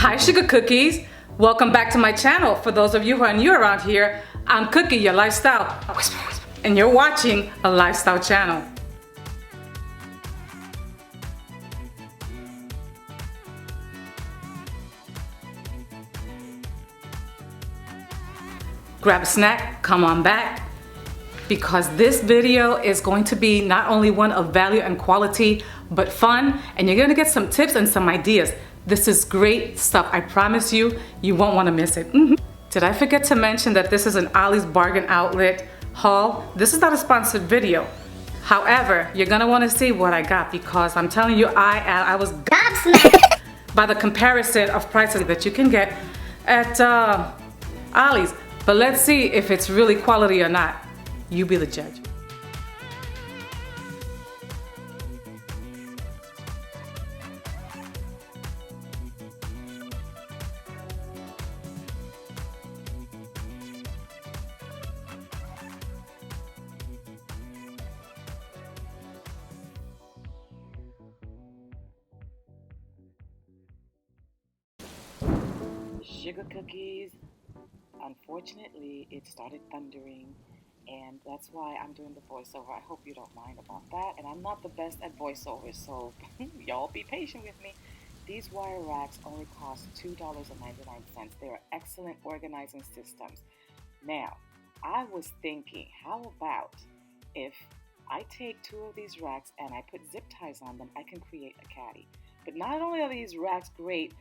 Hi Sugar Cookies, welcome back to my channel. For those of you who are new around here, I'm Cookie, your lifestyle, and you're watching a lifestyle channel. Grab a snack, come on back, because this video is going to be not only one of value and quality, but fun, and you're gonna get some tips and some ideas. This is great stuff. I promise you, you won't wanna miss it. Did I forget to mention that this is an Ollie's Bargain Outlet haul? This is not a sponsored video. However, you're gonna wanna see what I got, because I'm telling you, I was gobsmacked by the comparison of prices that you can get at Ollie's. But let's see if it's really quality or not. You be the judge. Sugar Cookies. Unfortunately, it started thundering, and that's why I'm doing the voiceover. I hope you don't mind about that. And I'm not the best at voiceovers, so y'all be patient with me. These wire racks only cost $2.99. They are excellent organizing systems. Now, I was thinking, how about if I take two of these racks and I put zip ties on them, I can create a caddy. But not only are these racks great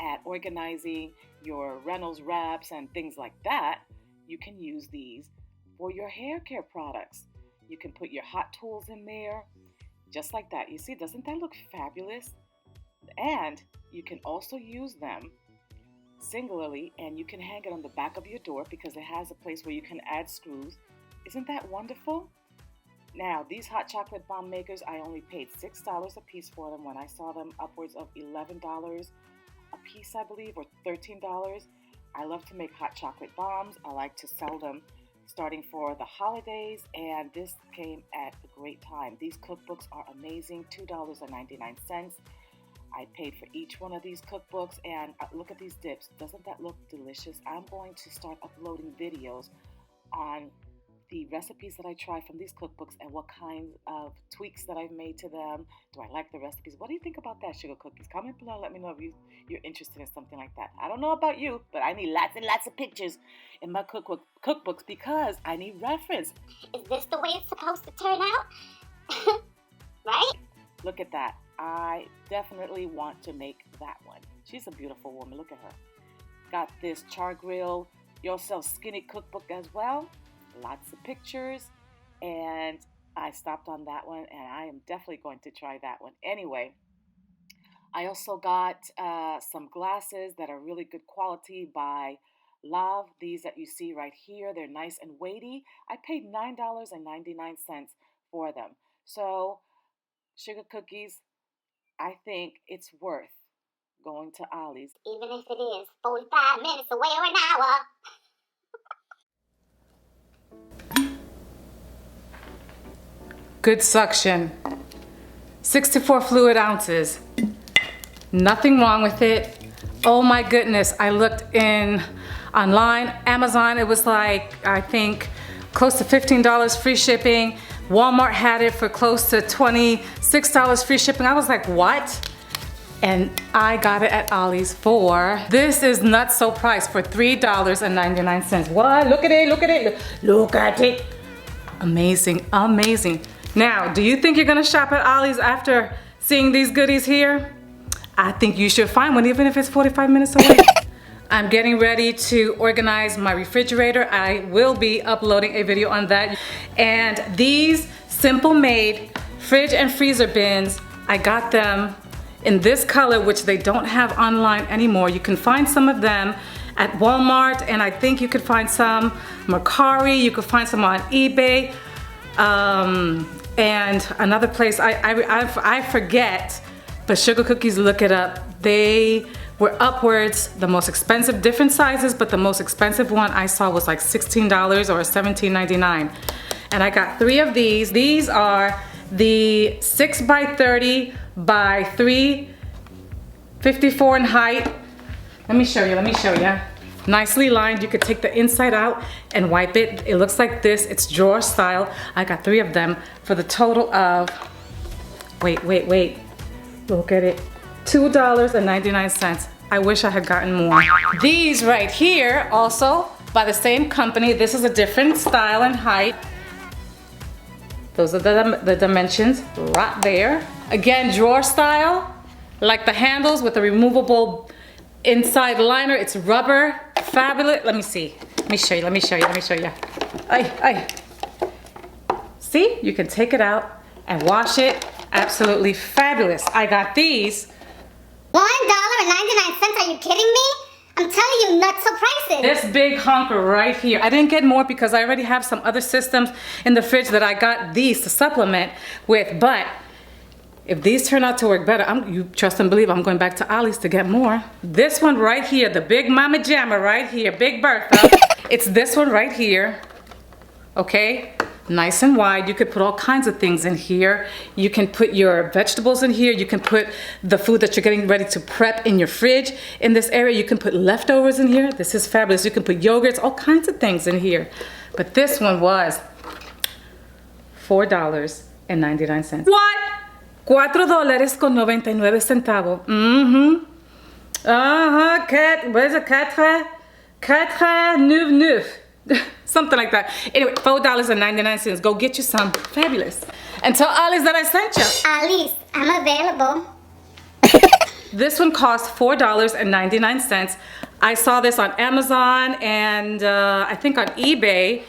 at organizing your Reynolds wraps and things like that, you can use these for your hair care products. You can put your hot tools in there, just like that. You see, doesn't that look fabulous? And you can also use them singularly, and you can hang it on the back of your door because it has a place where you can add screws. Isn't that wonderful? Now, these hot chocolate bomb makers, I only paid $6 a piece for them when I saw them upwards of $11 a piece, I believe, or $13. I love to make hot chocolate bombs. I like to sell them starting for the holidays, and this came at a great time. These cookbooks are amazing, $2.99. I paid for each one of these cookbooks, and look at these dips. Doesn't that look delicious? I'm going to start uploading videos on the recipes that I try from these cookbooks and what kinds of tweaks that I've made to them. Do I like the recipes? What do you think about that, Sugar Cookies? Comment below, let me know if you're interested in something like that. I don't know about you, but I need lots and lots of pictures in my cookbooks because I need reference. Is this the way it's supposed to turn out? Right? Look at that. I definitely want to make that one. She's a beautiful woman. Look at her. Got this char grill yourself skinny cookbook as well. Lots of pictures, and I stopped on that one, and I am definitely going to try that one. Anyway, I also got some glasses that are really good quality by Love. These that you see right here, they're nice and weighty. I paid $9.99 for them. So, Sugar Cookies, I think it's worth going to Ollie's. Even if it is 45 minutes away or an hour. Good suction. 64 fluid ounces. Nothing wrong with it. Oh my goodness, I looked online, Amazon, it was like, I think, close to $15 free shipping. Walmart had it for close to $26 free shipping. I was like, what? And I got it at Ollie's for, this is not so priced, for $3.99. What? Look at it, look at it, look at it. Amazing, amazing. Now, do you think you're gonna shop at Ollie's after seeing these goodies here? I think you should find one, even if it's 45 minutes away. I'm getting ready to organize my refrigerator. I will be uploading a video on that. And these Simple Made fridge and freezer bins, I got them in this color, which they don't have online anymore. You can find some of them at Walmart, and I think you could find some Mercari, you could find some on eBay, and another place, I forget, but Sugar Cookies, look it up. They were upwards, the most expensive, different sizes, but the most expensive one I saw was like $16 or $17.99. And I got 3 of these. These are the 6 by 30 by 3, 54 in height. Let me show you, let me show you. Nicely lined, you could take the inside out and wipe it. It looks like this, it's drawer style. I got 3 of them for the total of, wait. Look at it, $2.99. I wish I had gotten more. These right here, also by the same company. This is a different style and height. Those are the dimensions right there. Again, drawer style, like the handles with the removable inside liner. It's rubber, fabulous. Let me see. Let me show you. Ay. See, you can take it out and wash it. Absolutely fabulous. I got these. $1.99, are you kidding me? I'm telling you, nuts are prices. This big honker right here. I didn't get more because I already have some other systems in the fridge that I got these to supplement with, but if these turn out to work better, you trust and believe I'm going back to Ollie's to get more. This one right here, the big mama jamma right here, Big Bertha. It's this one right here, okay? Nice and wide. You could put all kinds of things in here. You can put your vegetables in here. You can put the food that you're getting ready to prep in your fridge in this area. You can put leftovers in here. This is fabulous. You can put yogurts, all kinds of things in here. But this one was $4.99. What? $4.99. What is it? Quatre neuf. Something like that. Anyway, $4.99. Go get you some. Fabulous. And tell Alice that I sent you. Alice, I'm available. This one cost $4.99. I saw this on Amazon and I think on eBay.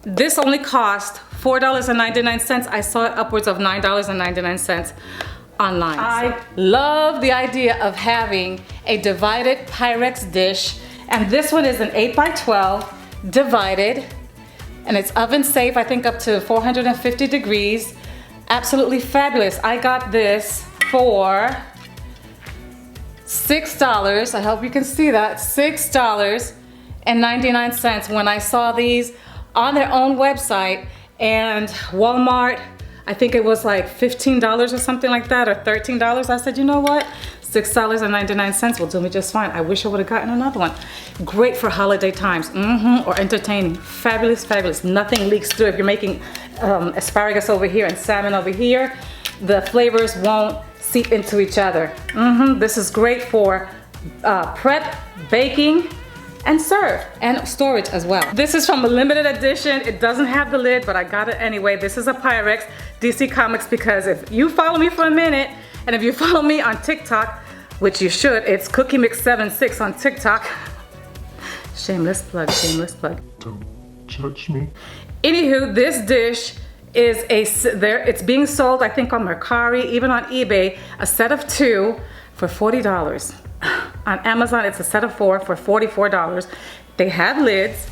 This only cost $4.99. I saw it upwards of $9.99 online. I love the idea of having a divided Pyrex dish, and this one is an 8x12 divided, and it's oven safe, I think up to 450 degrees. Absolutely fabulous. I got this for $6. I hope you can see that. $6.99 when I saw these on their own website, and Walmart, I think it was like $15 or something like that, or $13. I said, you know what? $6.99 will do me just fine. I wish I would have gotten another one. Great for holiday times, or entertaining. Fabulous, fabulous. Nothing leaks through. If you're making asparagus over here and salmon over here, the flavors won't seep into each other. This is great for prep, baking, and serve, and storage as well. This is from a limited edition. It doesn't have the lid, but I got it anyway. This is a Pyrex DC Comics, because if you follow me for a minute, and if you follow me on TikTok, which you should, it's CookieMix76 on TikTok. Shameless plug, shameless plug. Don't judge me. Anywho, this dish is it's being sold, I think on Mercari, even on eBay, a set of 2 for $40. On Amazon, it's a set of 4 for $44. They have lids,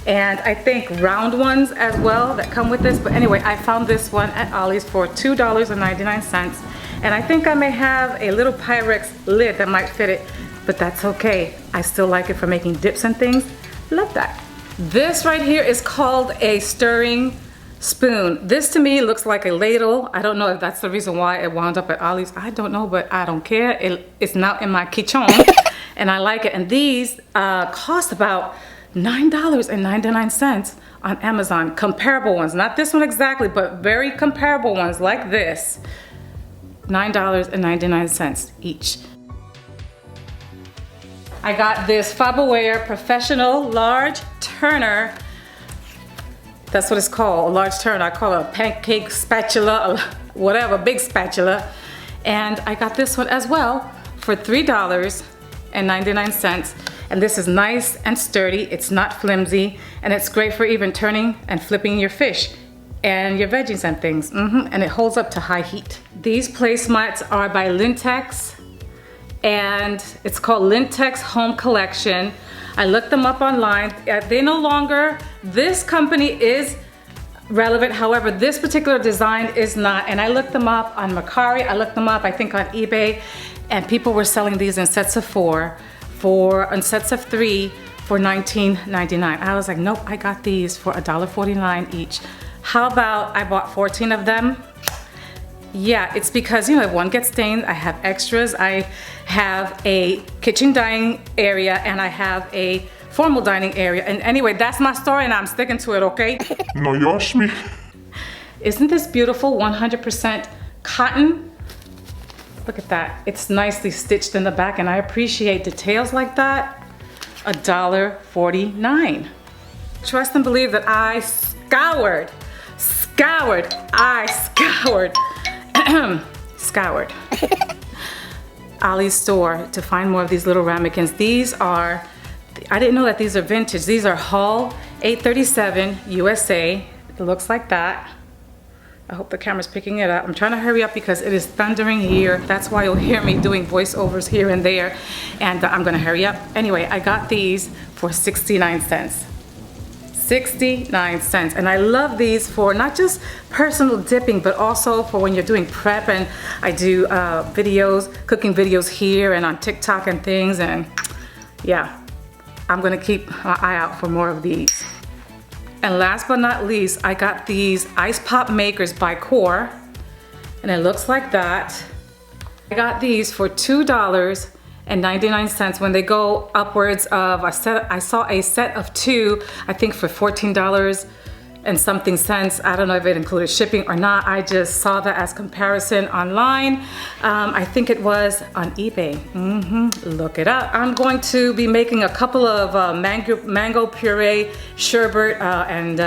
and I think round ones as well that come with this. But anyway, I found this one at Ollie's for $2.99. And I think I may have a little Pyrex lid that might fit it, but that's okay. I still like it for making dips and things. Love that. This right here is called a stirring spoon. This to me looks like a ladle. I don't know if that's the reason why it wound up at Ollie's. I don't know, but I don't care. It's now in my kitchen and I like it. And these cost about $9.99 on Amazon. Comparable ones, not this one exactly, but very comparable ones like this. $9.99 each. I got this Farberware Professional Large Turner. That's what it's called, a large turner. I call it a pancake spatula, whatever, big spatula. And I got this one as well for $3.99. And this is nice and sturdy. It's not flimsy, and it's great for even turning and flipping your fish and your veggies and things. And it holds up to high heat. These placemats are by Lintex, and it's called Lintex Home Collection. I looked them up online. They no longer, this company is relevant, however, this particular design is not. And I looked them up on Mercari, I looked them up, I think on eBay, and people were selling these in sets of 4, and sets of 3 for $19.99. I was like, nope, I got these for $1.49 each. How about I bought 14 of them? Yeah, it's because, you know, if one gets stained, I have extras. I have a kitchen dining area and I have a formal dining area. And anyway, that's my story and I'm sticking to it, okay? No josh mi. Isn't this beautiful? 100% cotton. Look at that. It's nicely stitched in the back and I appreciate details like that. $1.49. Trust and believe that I scoured Ollie's store to find more of these little ramekins. These are, I didn't know that these are vintage. These are Hull 837 USA. It looks like that. I hope the camera's picking it up. I'm trying to hurry up because it is thundering here. That's why you'll hear me doing voiceovers here and there. And I'm gonna hurry up. Anyway, I got these for 69 cents. 69 cents. And I love these for not just personal dipping, but also for when you're doing prep. And I do videos, cooking videos here and on TikTok and things. And yeah, I'm gonna keep my eye out for more of these. And last but not least, I got these ice pop makers by Decor. And it looks like that. I got these for $2.99 when they go upwards of I saw a set of 2, I think for $14 and something cents. I don't know if it included shipping or not. I just saw that as comparison online. I think it was on eBay. Look it up. I'm going to be making a couple of mango puree, sherbet, and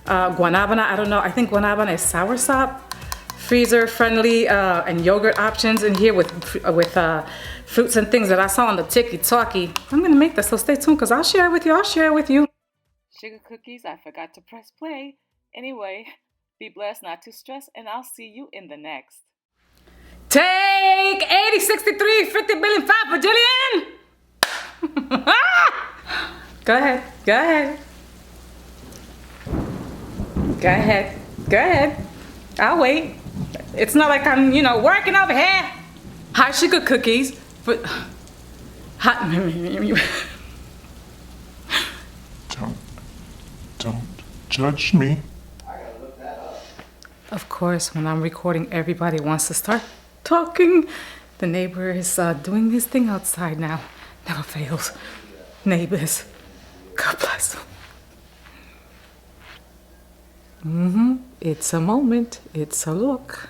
guanabana. I don't know. I think guanabana is soursop. Freezer friendly and yogurt options in here with fruits and things that I saw on the TikTok. I'm gonna make this, so stay tuned because I'll share it with you. Sugar cookies, I forgot to press play. Anyway, be blessed, not to stress, and I'll see you in the next. Take 80, 63, 50 billion, 5 bajillion. Go ahead. I'll wait. It's not like I'm, you know, working over here. Hot sugar cookies. But hot. Don't judge me. Of course, when I'm recording, everybody wants to start talking. The neighbor is doing his thing outside now. Never fails. Neighbors. God bless them. It's a moment. It's a look.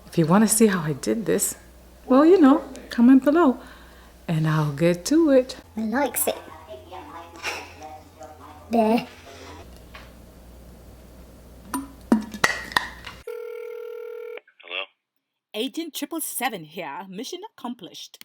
If you want to see how I did this, well, you know, comment below and I'll get to it. I likes it. There. Hello? Agent 777 here. Mission accomplished.